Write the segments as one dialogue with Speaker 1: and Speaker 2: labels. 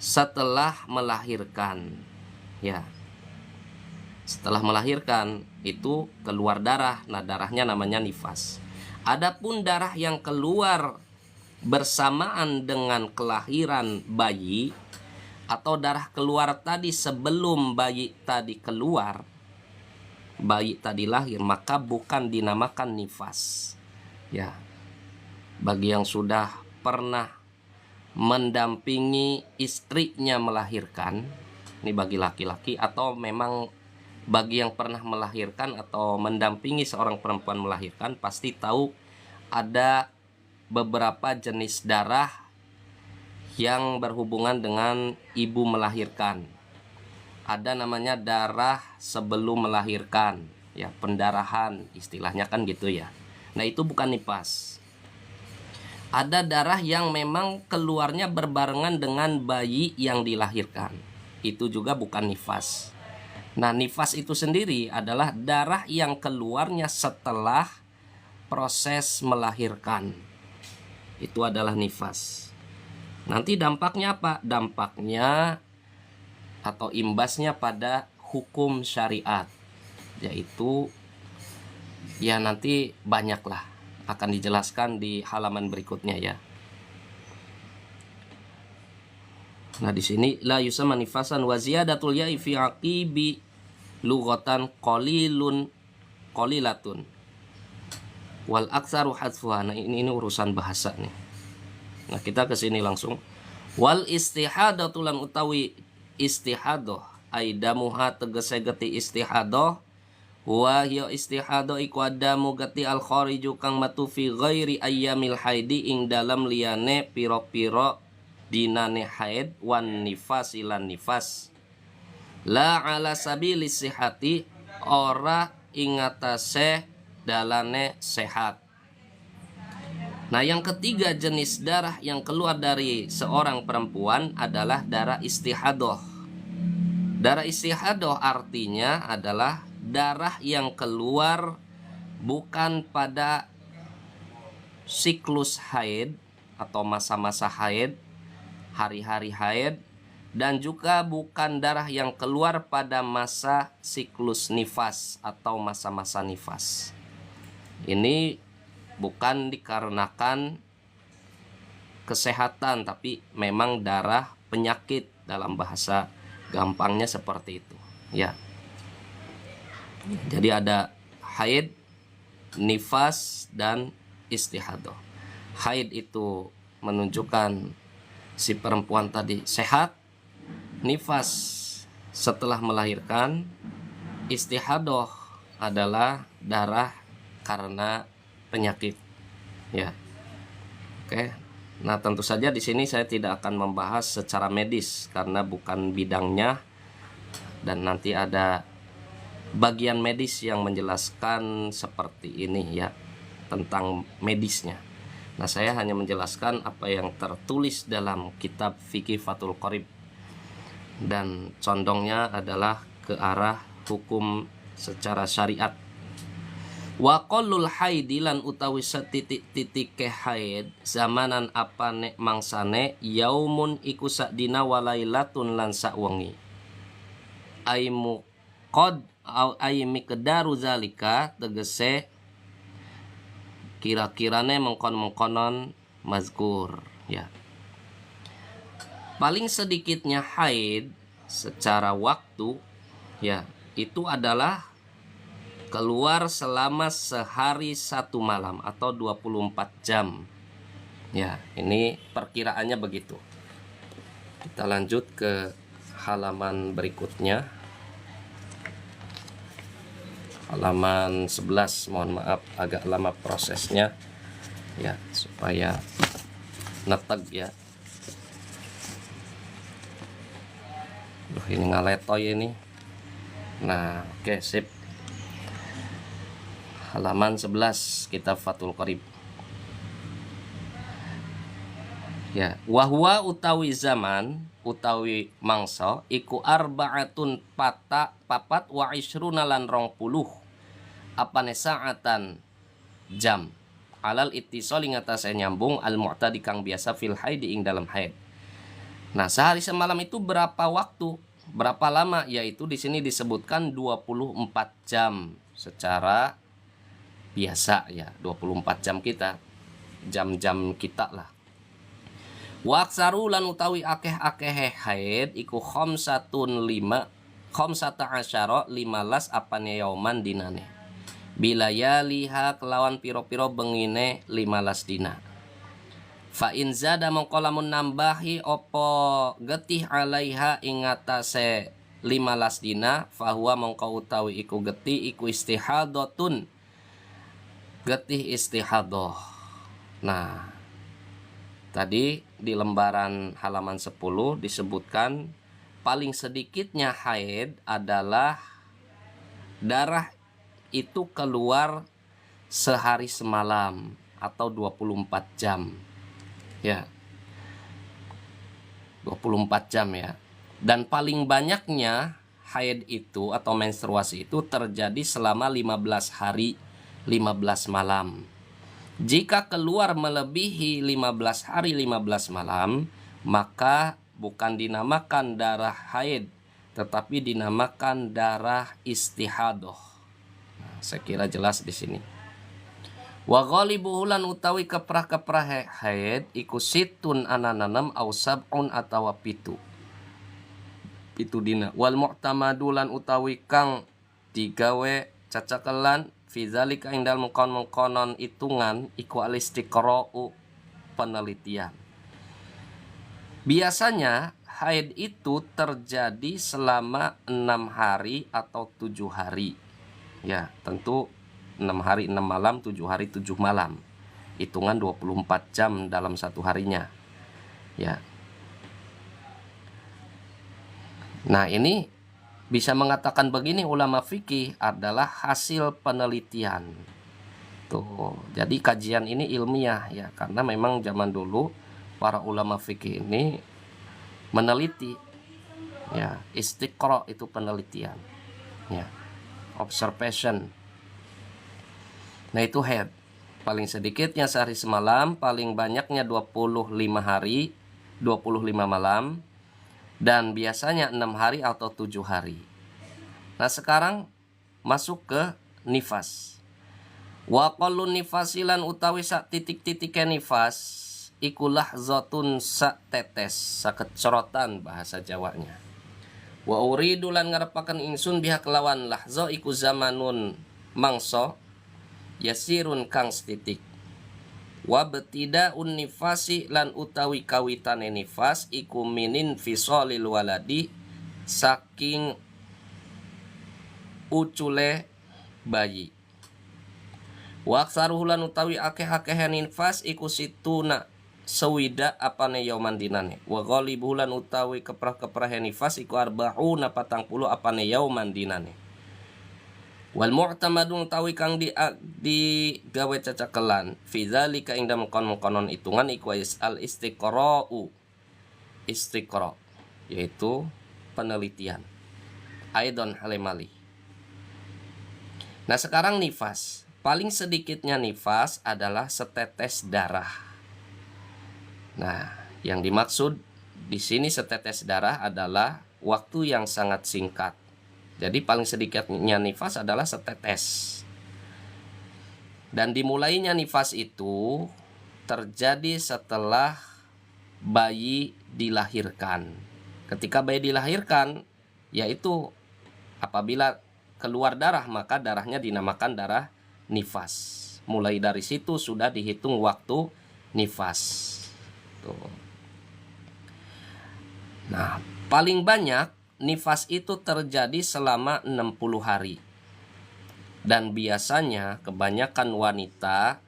Speaker 1: setelah melahirkan. Ya. Setelah melahirkan itu keluar darah. Nah, darahnya namanya nifas. Adapun darah yang keluar bersamaan dengan kelahiran bayi atau darah keluar tadi sebelum bayi tadi keluar, bayi tadi lahir, maka bukan dinamakan nifas. Ya. Bagi yang sudah pernah mendampingi istrinya melahirkan, ini bagi laki-laki, atau memang bagi yang pernah melahirkan atau mendampingi seorang perempuan melahirkan, pasti tahu ada beberapa jenis darah yang berhubungan dengan ibu melahirkan. Ada namanya darah sebelum melahirkan, ya, pendarahan istilahnya kan gitu ya. Nah, itu bukan nifas. Ada darah yang memang keluarnya berbarengan dengan bayi yang dilahirkan. Itu juga bukan nifas. Nah, nifas itu sendiri adalah darah yang keluarnya setelah proses melahirkan. Itu adalah nifas. Nanti dampaknya apa? Dampaknya atau imbasnya pada hukum syariat, yaitu ya nanti banyaklah akan dijelaskan di halaman berikutnya ya. Nah, di sini la yusamma nifasan wa ziyadatul ya'i fi aqibi lughatan qalilatun wal aktsaru hadfuha. Nah, ini urusan bahasa nih. Nah, kita ke sini langsung. Wal istihadatu lan utawi istihadah aidamuha tegese geti istihadah wa hiya istihadah iku adamu geti al khariju kang matu fi ghairi ayyamil haidi ing dalam liyane pira-pira dinane haid wan nifas ilan nifas la ala sabili sihati ora ing atase dalane sehat. Nah, yang ketiga jenis darah yang keluar dari seorang perempuan adalah darah istihadah. Darah istihadah artinya adalah darah yang keluar bukan pada siklus haid atau masa-masa haid, hari-hari haid, dan juga bukan darah yang keluar pada masa siklus nifas atau masa-masa nifas. Ini bukan dikarenakan kesehatan, tapi memang darah penyakit, dalam bahasa gampangnya seperti itu ya. Jadi ada haid, nifas, dan istihadah. Haid itu menunjukkan si perempuan tadi sehat, nifas setelah melahirkan, istihadah adalah darah karena penyakit ya. Oke. Nah, tentu saja di sini saya tidak akan membahas secara medis karena bukan bidangnya, dan nanti ada bagian medis yang menjelaskan seperti ini ya, tentang medisnya. Nah, saya hanya menjelaskan apa yang tertulis dalam kitab Fikih Fathul Qorib, dan condongnya adalah ke arah hukum secara syariat. Wa qallul haidi lan utawi setitik-titik haid zamanan apane mangsane yaumun iku sakdina walailatun lan sakwengi aimu qad au aimi kedaru zalika tegese kira-kirane mengkon-mengkonon mazkur ya. Paling sedikitnya haid secara waktu ya itu adalah keluar selama sehari satu malam atau 24 jam. Ya, ini perkiraannya begitu. Kita lanjut ke halaman berikutnya. Halaman 11, mohon maaf agak lama prosesnya. Ya, supaya neteg ya. Ini ngaletoy ini. Nah, oke, sip. Halaman 11 kitab Fathul Qorib. Ya, wahwa utawi zaman utawi mangsa iku arba'atun papat wa isruna lan 20 apane saatan jam alal ittisali ngatasé nyambung al mu'tadi kang biasa fil haid ing dalam haid. Nah, sehari semalam itu berapa waktu? Berapa lama? Yaitu di sini disebutkan 24 jam secara biasa ya, 24 jam kita. Jam-jam kita lah. Waksaru lan utawi akeh-akeh haid iku khamsatun 15 apane yauman dinane. Bila ya liha kelawan piro-piro bengine 15 dina. Fa in zada mongko lamun nambahi opo getih alaiha ing atase 15 dina fahuwa mongko utawi iku getih iku istihadatun. Getih istihadah. Nah, tadi di lembaran halaman 10 disebutkan paling sedikitnya haid adalah darah itu keluar sehari semalam atau 24 jam. Ya. 24 jam ya. Dan paling banyaknya haid itu atau menstruasi itu terjadi selama 15 hari 15 malam. Jika keluar melebihi 15 hari 15 malam, maka bukan dinamakan darah haid, tetapi dinamakan darah istihadah. Nah, saya kira jelas di sini. Wa ghalibuhu lan utawi keprah-keprah haid iku situn anananam au sab'un atawa pitu. Pitu dina. Wal mu'tamadu lan utawi kang digawe cacakelan fi zalika indal mengkon-mengkonon itungan iku al-istiqra'u penelitian. Biasanya haid itu terjadi selama 6 hari atau 7 hari. Ya, tentu 6 hari 6 malam, 7 hari 7 malam. Hitungan 24 jam dalam satu harinya. Ya. Nah, ini bisa mengatakan begini, ulama fikih adalah hasil penelitian. Tuh, jadi kajian ini ilmiah ya, karena memang zaman dulu para ulama fikih ini meneliti. Ya, istiqra itu penelitian. Ya. Observation. Nah, itu haid. Paling sedikitnya sehari semalam, paling banyaknya 25 hari, 25 malam, dan biasanya 6 hari atau 7 hari. Nah, sekarang masuk ke nifas. Wa qallu nifasilan utawi sak titik-titike nifas iku lahzatun sak tetes, sakecorotan bahasa Jawanya. Wa uridu lan ngarepaken ingsun biha kelawan lahza iku zamanun mangsa yasirun kang setitik. Wa betidaun nifasi lan utawi kawitane nifas iku minin fisolil waladi saking ucule bayi. Wa aksaruhu lan utawi akeh-akeh nifas iku situna sewida apane yauman dinane. Wa ghalibuhu lan utawi keprah-keprah nifas iku arba'una 40 apane yauman dinane. Wal mu'tamadun tawi kang di gawe cacakelan fi zalika ing dalem konon hitungan iku al istiqra'u. Istiqra yaitu penelitian. Aidon halimali. Nah, sekarang nifas. Paling sedikitnya nifas adalah setetes darah. Nah, yang dimaksud di sini setetes darah adalah waktu yang sangat singkat. Jadi paling sedikitnya nifas adalah setetes. Dan dimulainya nifas itu terjadi setelah bayi dilahirkan. Ketika bayi dilahirkan, yaitu apabila keluar darah, maka darahnya dinamakan darah nifas. Mulai dari situ sudah dihitung waktu nifas. Tuh. Nah, paling banyak nifas itu terjadi selama 60 hari. Dan biasanya kebanyakan wanita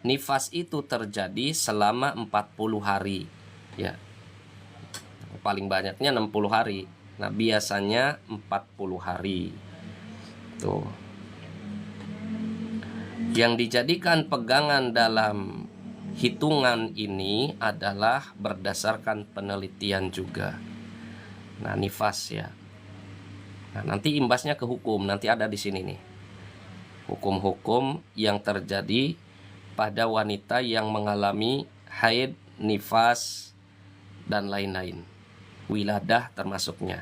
Speaker 1: nifas itu terjadi selama 40 hari. Ya. Paling banyaknya 60 hari. Nah, biasanya 40 hari. Tuh. Yang dijadikan pegangan dalam hitungan ini adalah berdasarkan penelitian juga. Nah, nifas ya. Nah, nanti imbasnya ke hukum, nanti ada di sini nih. Hukum-hukum yang terjadi pada wanita yang mengalami haid, nifas, dan lain-lain. wiladah termasuknya.